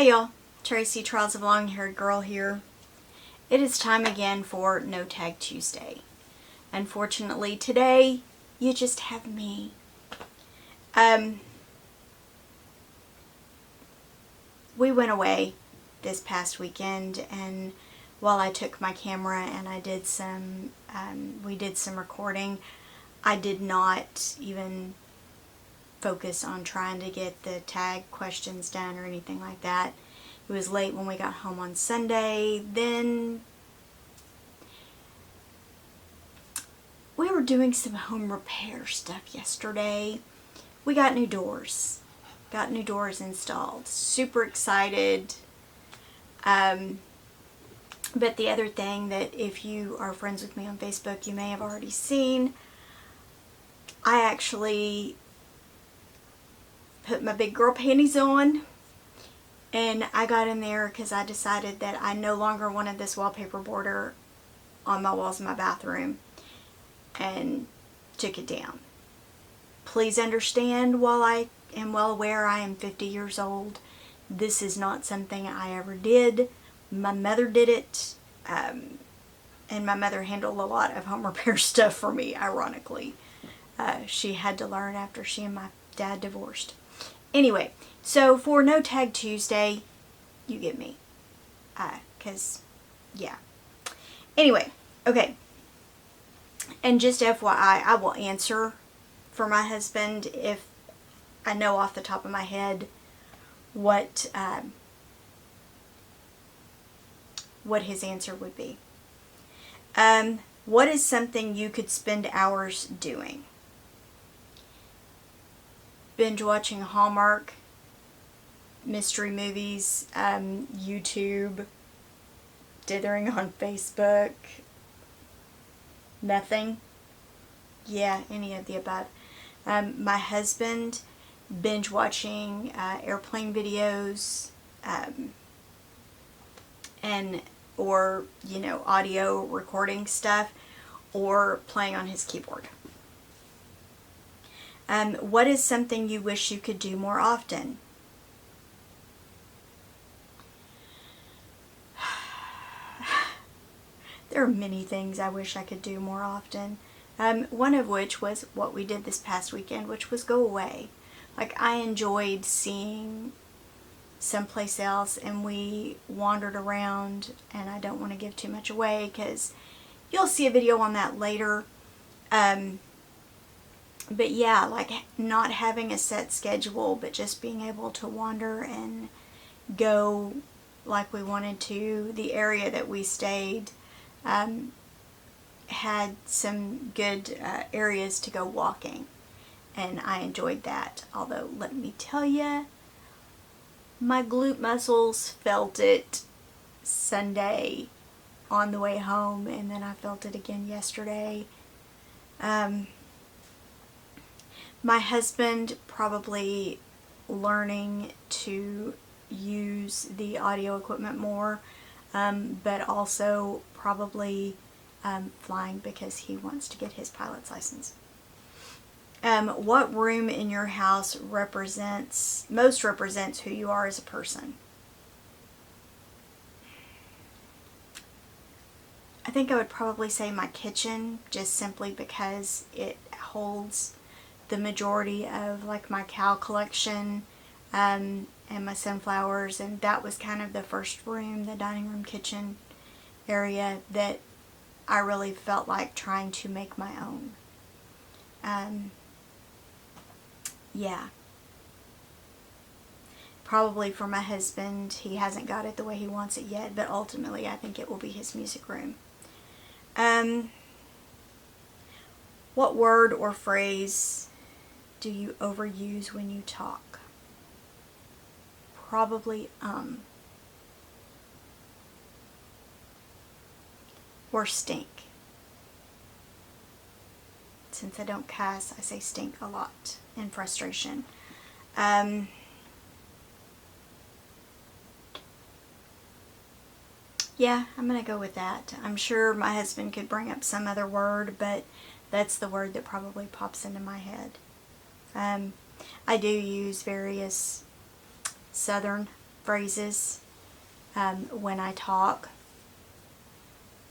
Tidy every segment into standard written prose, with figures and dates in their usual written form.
Hi y'all, Tracy Trials of Long Haired Girl here. It is time again for No Tag Tuesday. Unfortunately today, you just have me. We went away this past weekend, and while I took my camera and I did we did some recording, I did not even focus on trying to get the tag questions done or anything like that. It was late when we got home on Sunday. Then we were doing some home repair stuff yesterday. We got new doors. Got new doors installed. Super excited. But the other thing that, if you are friends with me on Facebook, you may have already seen, I actually put my big girl panties on, and I got in there because I decided that I no longer wanted this wallpaper border on my walls in my bathroom, and took it down. Please understand, while I am well aware I am 50 years old, this is not something I ever did. My mother did it, and my mother handled a lot of home repair stuff for me, ironically. She had to learn after she and my dad divorced. Anyway, so for No Tag Tuesday, you get me. Yeah. Anyway, okay. And just FYI, I will answer for my husband if I know off the top of my head what his answer would be. What is something you could spend hours doing? Binge watching Hallmark mystery movies, YouTube, dithering on Facebook, nothing. Yeah, any of the above. My husband, binge watching airplane videos, or audio recording stuff, or playing on his keyboard. What is something you wish you could do more often? There are many things I wish I could do more often. One of which was what we did this past weekend, which was go away. Like, I enjoyed seeing someplace else, and we wandered around, and I don't want to give too much away because you'll see a video on that later. But yeah, like, not having a set schedule, but just being able to wander and go like we wanted to. The area that we stayed had some good areas to go walking, and I enjoyed that. Although, let me tell you, my glute muscles felt it Sunday on the way home, and then I felt it again yesterday. My husband probably learning to use the audio equipment more, but also probably flying because he wants to get his pilot's license. What room in your house most represents who you are as a person? I think I would probably say my kitchen, just simply because it holds the majority of, like, my cow collection and my sunflowers, and that was kind of the first room, the dining room kitchen area, that I really felt like trying to make my own. Yeah. Probably for my husband, he hasn't got it the way he wants it yet, but ultimately I think it will be his music room. What word or phrase do you overuse when you talk? Probably or stink. Since I don't cuss, I say stink a lot in frustration. Yeah, I'm going to go with that. I'm sure my husband could bring up some other word, but that's the word that probably pops into my head. I do use various Southern phrases when I talk,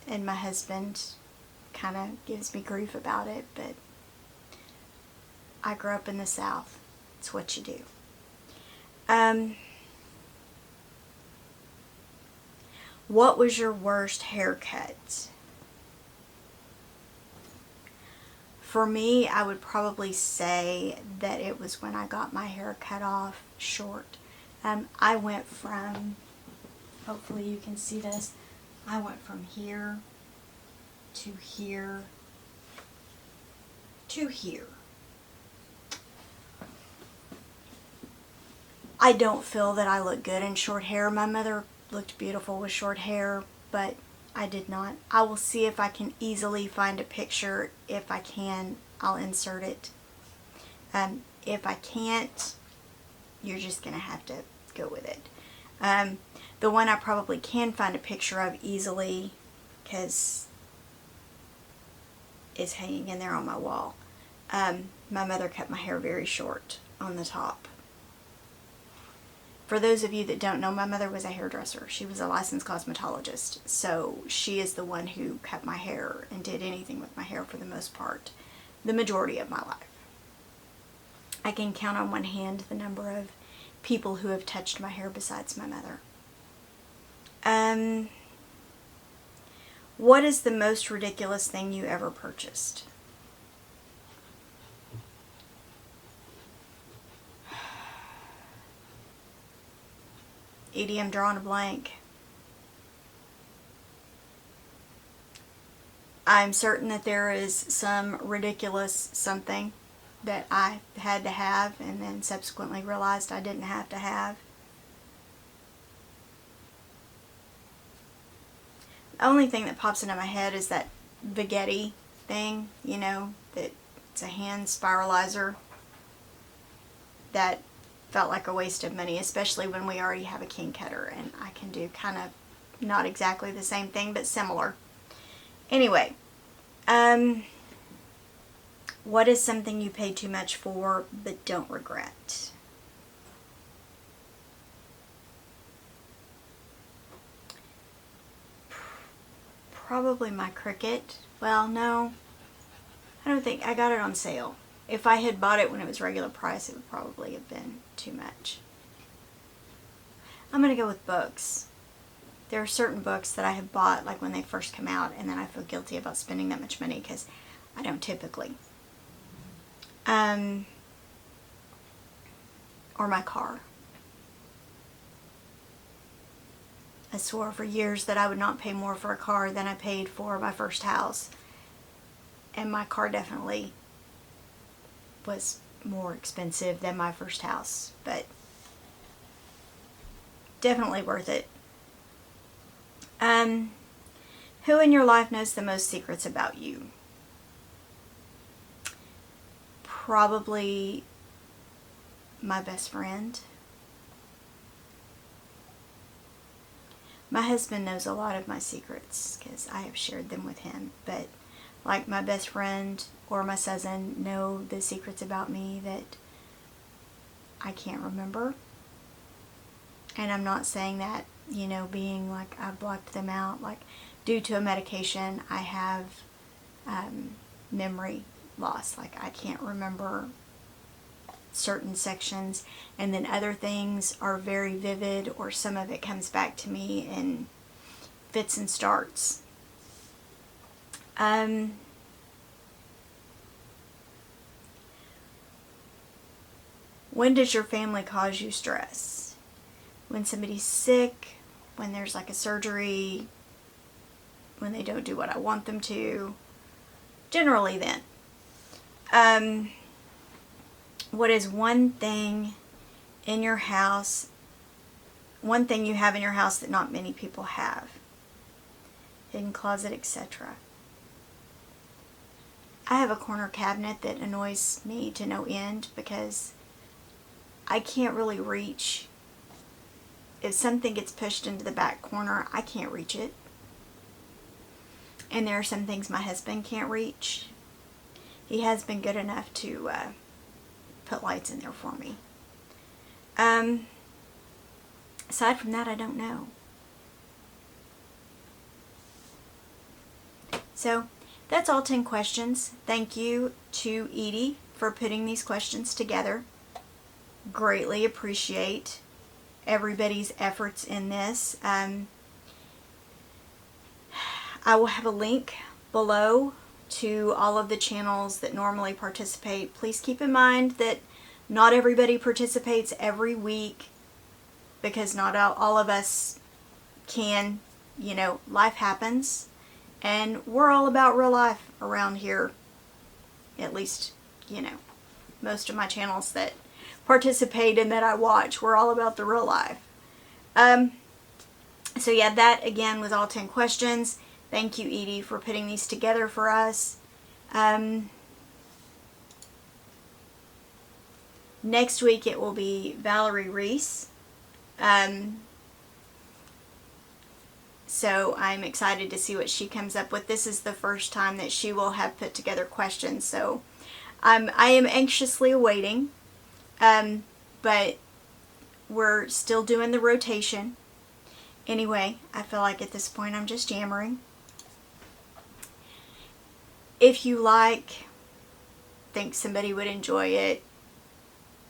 and my husband kind of gives me grief about it, but I grew up in the South. It's what you do. What was your worst haircut? For me, I would probably say that it was when I got my hair cut off short. I went from, hopefully you can see this, I went from here to here to here. I don't feel that I look good in short hair. My mother looked beautiful with short hair, but I did not. I will see if I can easily find a picture. If I can, I'll insert it. If I can't, you're just going to have to go with it. The one I probably can find a picture of easily, because it's hanging in there on my wall. My mother cut my hair very short on the top. For those of you that don't know, my mother was a hairdresser. She was a licensed cosmetologist. So she is the one who cut my hair and did anything with my hair for the most part, the majority of my life. I can count on one hand the number of people who have touched my hair besides my mother. What is the most ridiculous thing you ever purchased? Edie, I'm drawing a blank. I'm certain that there is some ridiculous something that I had to have and then subsequently realized I didn't have to have. The only thing that pops into my head is that Spaghetti thing, you know, that it's a hand spiralizer. That felt like a waste of money, especially when we already have a king cutter and I can do kind of not exactly the same thing, but similar. Anyway, what is something you paid too much for but don't regret? Probably my Cricut. Well, no, I don't think I got it on sale. If I had bought it when it was regular price, it would probably have been too much. I'm going to go with books. There are certain books that I have bought like when they first come out, and then I feel guilty about spending that much money because I don't typically. Or my car. I swore for years that I would not pay more for a car than I paid for my first house. And my car definitely was more expensive than my first house, but definitely worth it. Who in your life knows the most secrets about you? Probably my best friend. My husband knows a lot of my secrets because I have shared them with him, but like my best friend or my cousin know the secrets about me that I can't remember. And I'm not saying that, you know, being like I've blocked them out. Like due to a medication, I have memory loss. Like I can't remember certain sections, and then other things are very vivid, or some of it comes back to me in fits and starts. When does your family cause you stress? When somebody's sick, when there's like a surgery, when they don't do what I want them to. Generally then. What is one thing in your house, one thing you have in your house that not many people have? Hidden closet, etc. I have a corner cabinet that annoys me to no end because I can't really reach. If something gets pushed into the back corner, I can't reach it. And there are some things my husband can't reach. He has been good enough to put lights in there for me. aside from that, I don't know. So that's all 10 questions. Thank you to Edie for putting these questions together. Greatly appreciate everybody's efforts in this. I will have a link below to all of the channels that normally participate. Please keep in mind that not everybody participates every week, because not all of us can, you know, life happens, and we're all about real life around here. At least, you know, most of my channels that participate and that I watch, we're all about the real life. So yeah, that again was all 10 questions. Thank you, Edie, for putting these together for us. Next week it will be Valerie Reese. So I'm excited to see what she comes up with. This is the first time that she will have put together questions, so I am anxiously awaiting. But we're still doing the rotation. Anyway, I feel like at this point I'm just yammering. If you think somebody would enjoy it,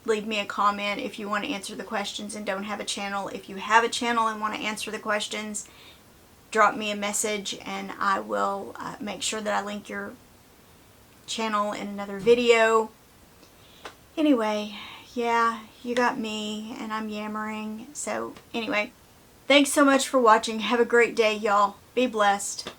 leave me a comment. If you want to answer the questions and don't have a channel, if you have a channel and want to answer the questions, drop me a message and I will make sure that I link your channel in another video. Anyway, yeah, you got me and I'm yammering. So anyway, thanks so much for watching. Have a great day, y'all. Be blessed.